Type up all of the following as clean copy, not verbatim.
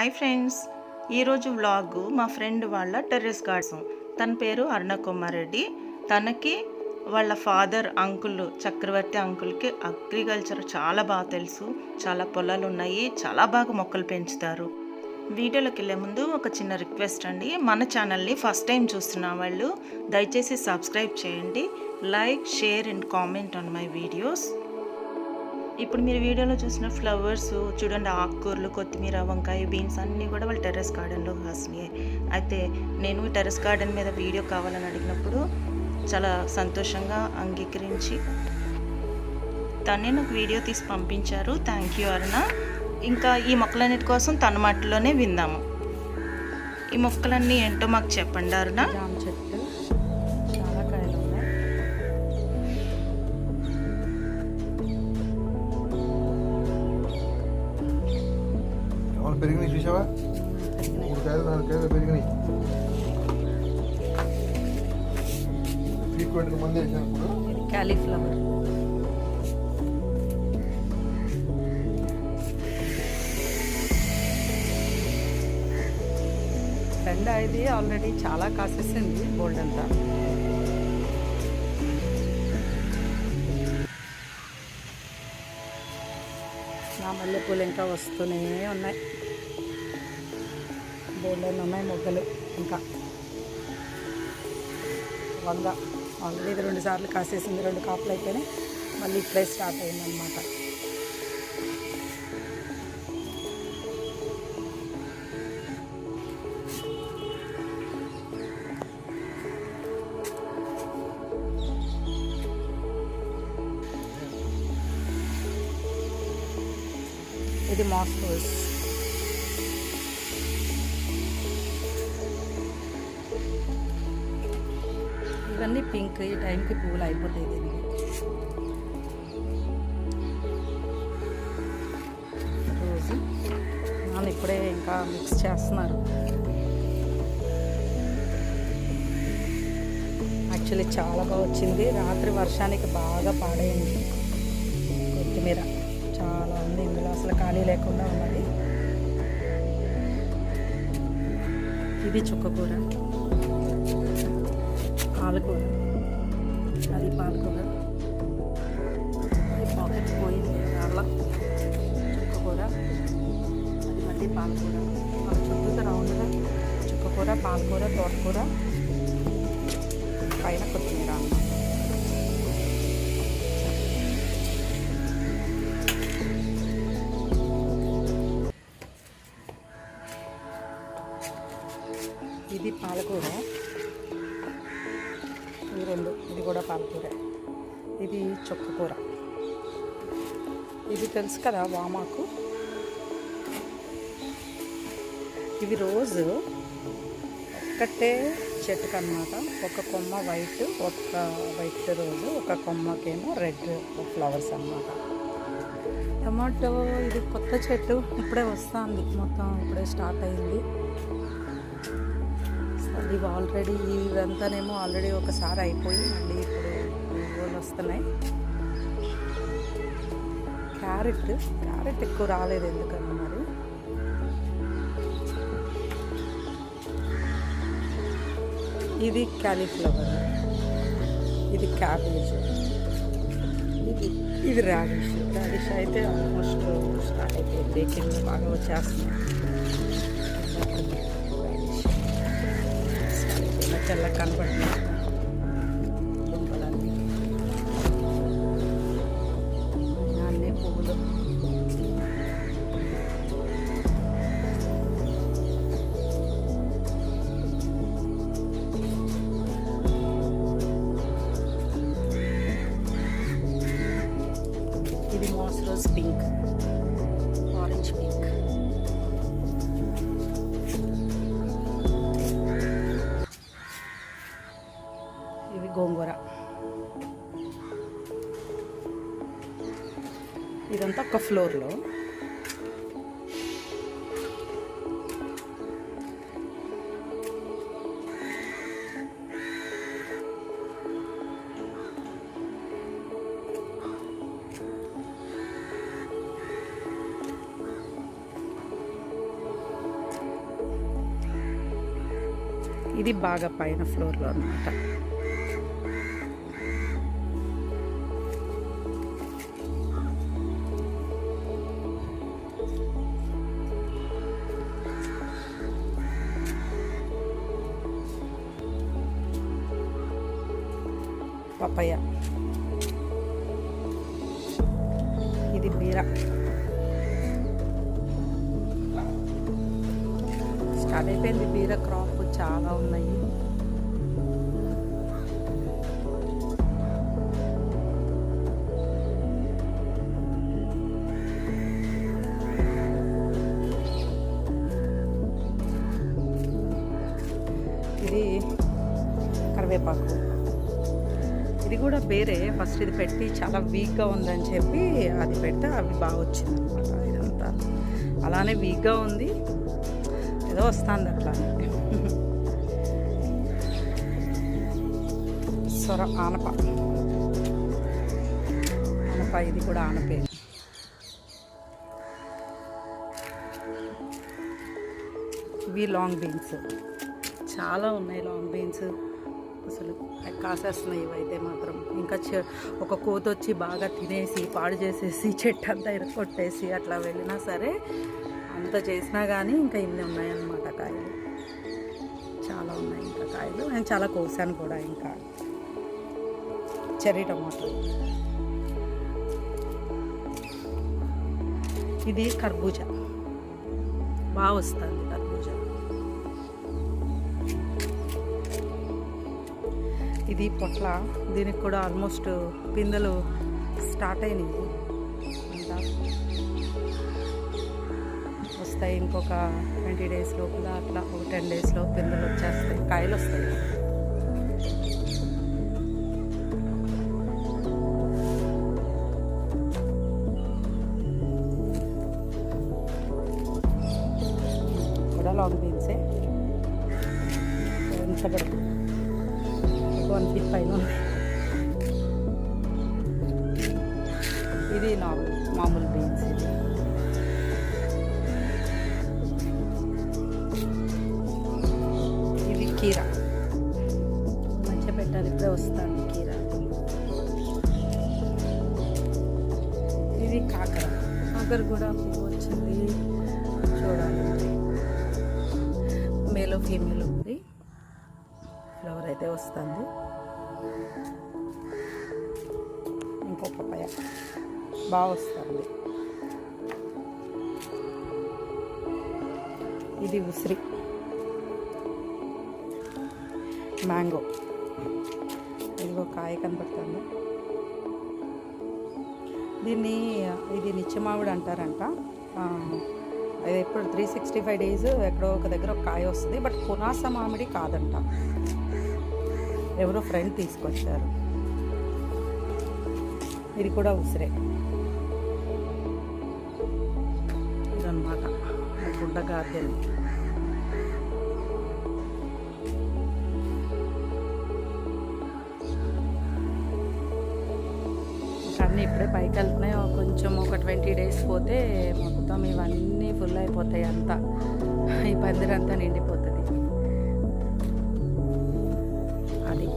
Hi friends, ఈరోజు vlog మా friend వాళ్ళ టెర్రస్ గార్డెన్. తన పేరు అరుణకుమార్ రెడ్డి. తనకి వాళ్ళ ఫాదర్ అంకుల్ చక్రవర్తి అంకుల్కి అగ్రికల్చర్ చాలా బాగా తెలుసు. చాలా పొలాలు ఉన్నాయి, చాలా బాగా మొక్కలు పెంచుతారు. వీడియోలోకి వెళ్ళే ముందు ఒక చిన్న రిక్వెస్ట్ అండి, మన ఛానల్ని ఫస్ట్ టైం చూస్తున్న వాళ్ళు దయచేసి సబ్స్క్రైబ్ చేయండి. Like, share and comment on my videos. ఇప్పుడు మీరు వీడియోలో చూసిన ఫ్లవర్స్ చూడండి, ఆకుకూరలు, కొత్తిమీర, వంకాయ, బీన్స్ అన్నీ కూడా వాళ్ళ టెర్రస్ గార్డెన్లో కాసినాయి. అయితే నేను టెర్రస్ గార్డెన్ మీద వీడియో కావాలని అడిగినప్పుడు చాలా సంతోషంగా అంగీకరించి తనే నాకు వీడియో తీసి పంపించారు. థ్యాంక్ యూ అరుణ. ఇంకా ఈ మొక్కలన్నిటి కోసం తన మాటలోనే విందాము. ఈ మొక్కలన్నీ ఏంటో మాకు చెప్పండి అరుణ. జామ చెట్టు, చాలా కాయలు ఉన్నాయి. పెరిగినాయి చూసావా? 3 కాయలు 4 కాయలు పెరిగినాయి. ఫ్రీక్వెంట్గా మంది వేసినప్పుడు ఇది క్యాలీఫ్లవర్. బెండ ఇది ఆల్రెడీ చాలా కాసేసింది బోల్డ్ అంతా. నా మల్లెపూలు ఇంకా వస్తూనే ఉన్నాయి. బోల్డ్ ఉన్నాయి మొగ్గలు. ఇంకా వంగ ఆల్రెడీ ఇది 2 సార్లు కాసేసింది, 2 కాపులు అయిపోయినాయి. మళ్ళీ ఇప్పుడే స్టార్ట్ అయిందన్నమాట. ఇది మాస్ రోజ్. ఇవన్నీ పింక్. ఈ టైంకి పువ్వులు అయిపోతాయి దీనికి. రోజు నాన్న ఇప్పుడే ఇంకా మిక్స్ చేస్తున్నారు. యాక్చువల్లీ చాలా బాగా వచ్చింది. రాత్రి వర్షానికి బాగా పాడైంది. కొత్తిమీర చాలా ఉంది ఇందులో, అసలు ఖాళీ లేకుండా ఉన్నది. ఇది చుక్కకూర, పాలకూర, అది పాలకూర. అది పాకెట్ పోయింది అలా. చుక్కకూర, అది మళ్ళీ పాలకూర. మన చుట్టూతో రౌండ్గా చుక్కకూర, పాలకూర, తోటకూర, పైన కొత్తిమీర అన్నమాట. ఇది పాలకూర. ఈ 2, ఇది కూడా పాలకూర. ఇది చుక్కకూర. ఇది తెలుసు కదా, వామాకు. ఇవి రోజు ఒక్కటే చెట్టుకు అన్నమాట. ఒక కొమ్మ వైట్, ఒక వైట్ రోజు, ఒక కొమ్మకేమో రెడ్ ఫ్లవర్స్ అన్నమాట. టమాటో ఇది కొత్త చెట్టు, ఇప్పుడే వస్తుంది. మొత్తం ఇప్పుడే స్టార్ట్ అయింది. ఇవి ఆల్రెడీ, ఇవంతానేమో ఆల్రెడీ ఒకసారి అయిపోయి మళ్ళీ ఇప్పుడు పువ్వులు వస్తున్నాయి. క్యారెట్ ఎక్కువ రాలేదు ఎందుకన్నా మరి. ఇది క్యాలీఫ్లవర్, ఇది క్యాబేజ్, ఇది రాడిష్ అయితే ఆల్మోస్ట్ స్టార్ట్ అయిపోయింది. బేకింగ్ బాగా వచ్చేస్తున్నాయి. తెల్ల కనపడుతుంది దుంపలన్నీ, అన్నీ పువ్వులు. ఇది mass rose pink, orange pink. ఇవి గోంగూర. ఇదంతా ఒక ఫ్లోర్లో. ఇది బాగా పైన ఫ్లోర్లో అన్నమాట. పపయ, ఇది బీర. స్టార్ట్ అయిపోయింది బీర క్రాప్, చాలా ఉన్నాయి. ఇది కరివేపాకు, ఇది కూడా వేరే. ఫస్ట్ ఇది పెట్టి చాలా వీక్గా ఉందని చెప్పి అది పెడితే అవి బాగా వచ్చింది అనమాట. ఇదంతా అలానే వీక్గా ఉంది, ఏదో వస్తుంది అట్లానే. ఆనప, ఇది కూడా ఆనపే. ఇవి లాంగ్ బీన్స్, చాలా ఉన్నాయి లాంగ్ బీన్స్. అసలు కాసేస్తున్నాయి ఇవైతే మాత్రం. ఇంకా ఒక కోతొచ్చి బాగా తినేసి పాడు చేసేసి చెట్టు అంతా ఇరుకొట్టేసి అట్లా వెళ్ళినా సరే, అంత చేసినా కానీ ఇంకా ఇన్ని ఉన్నాయన్నమాట కాయలు. చాలా ఉన్నాయి ఇంకా కాయలు. నేను చాలా కోసాను కూడా. ఇంకా చెర్రీ టమాటో, ఇది కర్బూజా, బాగా వస్తుంది కర్బూజా. ఇది పొట్ల, దీనికి కూడా ఆల్మోస్ట్ పిందెలు స్టార్ట్ అయినాయి. వస్తాయి ఇంకొక 20 days లోపల, అట్లా ఒక 10 days లో పిందెలు వచ్చేస్తాయి, కాయలు వస్తాయి. కూడా లాంగ్ బీన్సే, ఎంత 1 feet పైన ఉంది. ఇది మామూలు బీన్స్. ఇది కీరా, మంచిగా పెట్టాలి, ఇప్పుడే వస్తాను కీరా. ఇది కాకర కూడా పువ్వు వచ్చింది, చూడాలి. మేలో ఫీమేల్ ఉంది, ఫ్లవర్ అయితే వస్తుంది. ఇంకో పపాయ బాగా వస్తుంది. ఇది ఉసిరి, మ్యాంగో, ఇదిగో కాయ కనపడుతుంది. ఇది నిత్యమావిడి అంటారంట. అది ఎప్పుడు 365 days ఎక్కడో ఒక దగ్గర ఒక కాయ వస్తుంది. బట్ పునాస మామిడి కాదంట, ఎవరో ఫ్రెండ్ తీసుకొచ్చారు. ఇది కూడా ఉసిరే ఇదన్నమాట, గుడ్డ గార్డెన్. కానీ ఇప్పుడే పైకి వెళ్తున్నాయి. కొంచెం ఒక 20 days పోతే మొత్తం ఇవన్నీ ఫుల్ అయిపోతాయి. అంతా ఈ పందిరంతా నిండిపోతుంది. అది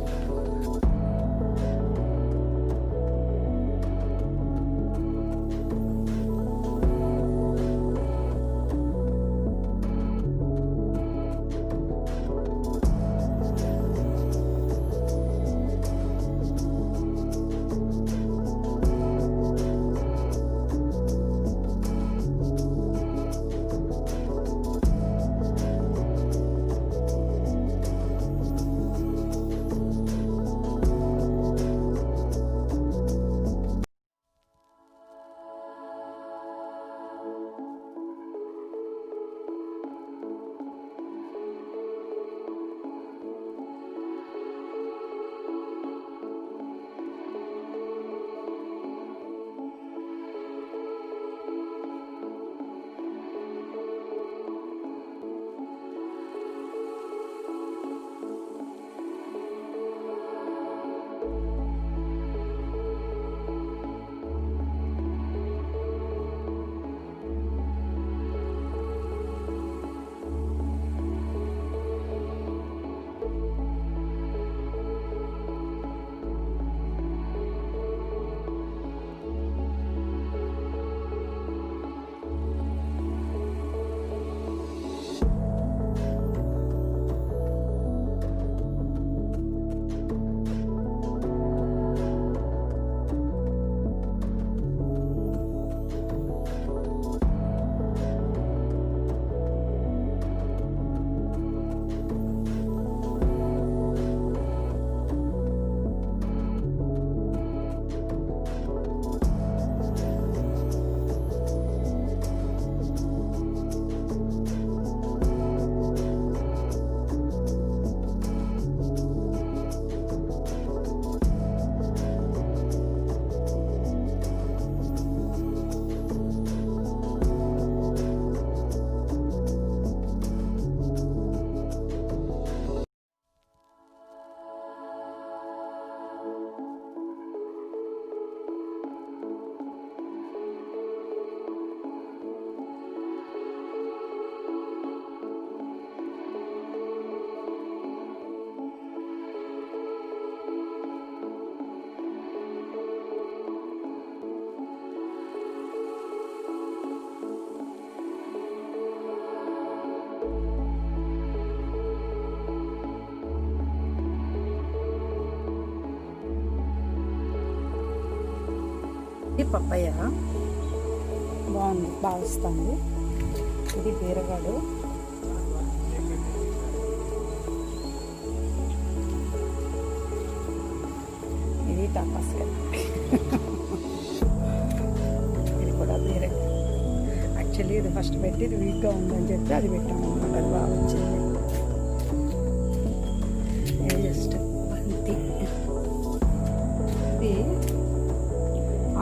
ఇది పప్పయ్య బాగుంది, బాగా వస్తుంది. ఇది బీరగాడు, ఇది తాపాస్కాయ, ఇది కూడా బీరగాడు. యాక్చువల్లీ ఇది ఫస్ట్ పెట్టి ఇది వీక్గా ఉందని చెప్పి అది పెట్టాము అన్నమాట. అది బాగా వచ్చింది. ఇది జస్ట్ బంతి, ఇది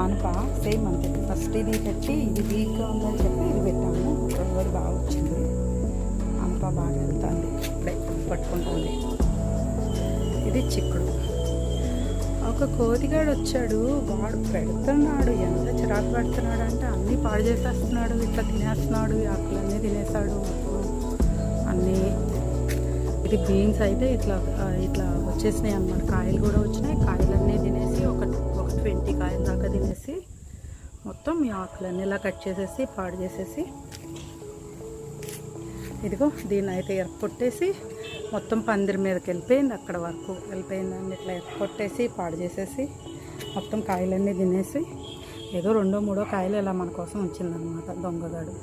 ఆనప సేమ్ అంతే. ఫస్ట్ ఇది పెట్టి ఇది వీక్గా ఉందని చెప్పి ఇది పెట్టాము. రోజు బాగా వచ్చింది. ఆనప బాగా వెళ్తుంది, ఇప్పుడే పట్టుకుంటుంది. ఇది చిక్కుడు. ఒక కోతిగాడు వచ్చాడు, వాడు పెడుతున్నాడు, ఎంత చిరాకు పెడుతున్నాడు అంటే అన్నీ పాడు చేసేస్తున్నాడు, ఇట్లా తినేస్తున్నాడు, ఆకులన్నీ తినేస్తాడు అన్నీ. ఇది బీన్స్ అయితే ఇట్లా ఇట్లా వచ్చేసినాయి అన్నమాట. కాయలు కూడా వచ్చినాయి, కాయలన్నీ తినేసి ఒక 20 కాయల దాకా తినేసి మొత్తం ఈ ఆకులన్నీ ఇలా కట్ చేసేసి పాడు చేసేసి, ఇదిగో దీన్ని అయితే ఎరగొట్టేసి మొత్తం పందిరి మీదకి వెళ్ళిపోయింది. అక్కడ వరకు వెళ్ళిపోయిందని ఇట్లా ఎరగొట్టేసి పాడు చేసేసి మొత్తం కాయలన్నీ తినేసి ఏదో 2-3 కాయలు ఇలా మన కోసం ఉంచిందనమాట. దొంగగాడు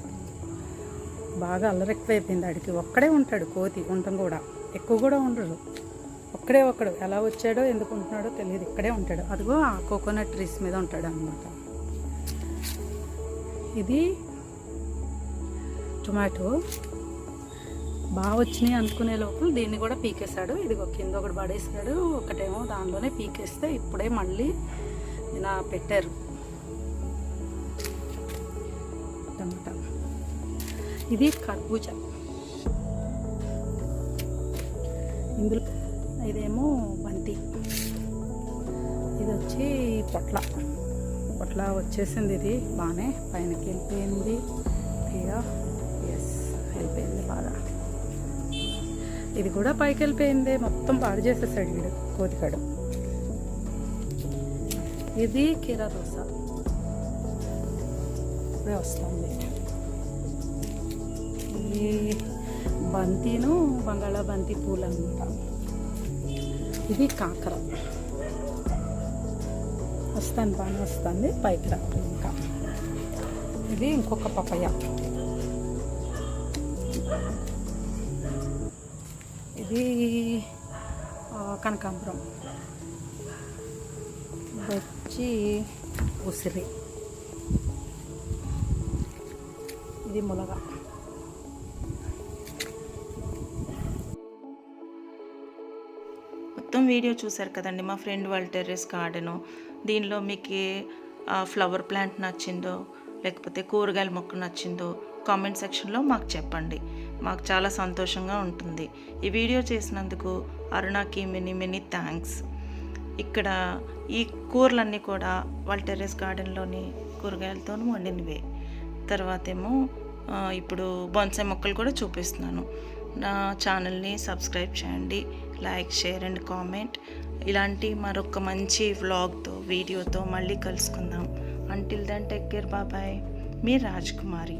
బాగా అల్లరెక్కువైపోయింది. అడిగి ఒక్కడే ఉంటాడు కోతి, ఉండటం కూడా ఎక్కువ కూడా ఉండడు, ఒక్కడు. ఎలా వచ్చాడో ఎందుకు ఉంటున్నాడో తెలియదు, ఇక్కడే ఉంటాడు. అదిగో ఆ కోకోనట్ ట్రీస్ మీద ఉంటాడు అనమాట. ఇది టొమాటో బాగా వచ్చినాయి అనుకునే లోపల దీన్ని కూడా పీకేశాడు. ఇది కింద ఒకటి పడేసాడు, ఒకటేమో దానిలోనే పీకేస్తే ఇప్పుడే మళ్ళీ ఇలా పెట్టారు టమాటా. ఇది కర్బూజా, ఇందులో ఇదేమో బంతి, ఇది వచ్చి పొట్ల వచ్చేసింది. ఇది బాగానే పైనకి వెళ్ళిపోయింది, వెళ్ళిపోయింది బాగా. ఇది కూడా పైకి వెళ్ళిపోయింది, మొత్తం పాడు చేసేసాడు వీడు కోతికాడు. ఇది కీరా దోస ఇప్పుడే వస్తుంది. ఇది బంతిను బంగాళాబంతి పూలు అన్నమాట. ఇది కాకర బాగానే వస్తుంది, పైకి రావడం. ఇంకా ఇది ఇంకొక పప్పయ్య, ఇది కనకాంబరం, వచ్చి ఉసిరి, ఇది ములగ. మొత్తం వీడియో చూసారు కదండి, మా ఫ్రెండ్ వాళ్ళ టెర్రస్ గార్డెను. దీనిలో మీకు ఫ్లవర్ ప్లాంట్ నచ్చిందో లేకపోతే కూరగాయల మొక్క నచ్చిందో కామెంట్ సెక్షన్లో మాకు చెప్పండి, మాకు చాలా సంతోషంగా ఉంటుంది. ఈ వీడియో చేసినందుకు అరుణకి మెనీ థ్యాంక్స్. ఇక్కడ ఈ కూరలన్నీ కూడా వాళ్ళ టెర్రస్ గార్డెన్లోని కూరగాయలతో వండినవే. తర్వాత ఏమో ఇప్పుడు బొన్సాయి మొక్కలు కూడా చూపిస్తున్నాను. నా ఛానల్ని సబ్స్క్రైబ్ చేయండి, లైక్, షేర్ అండ్ కామెంట్. ఇలాంటి మరొక మంచి వ్లాగ్తో వీడియోతో మళ్ళీ కలుసుకుందాం. Until then take care, bye. మీ రాజ్కుమారి.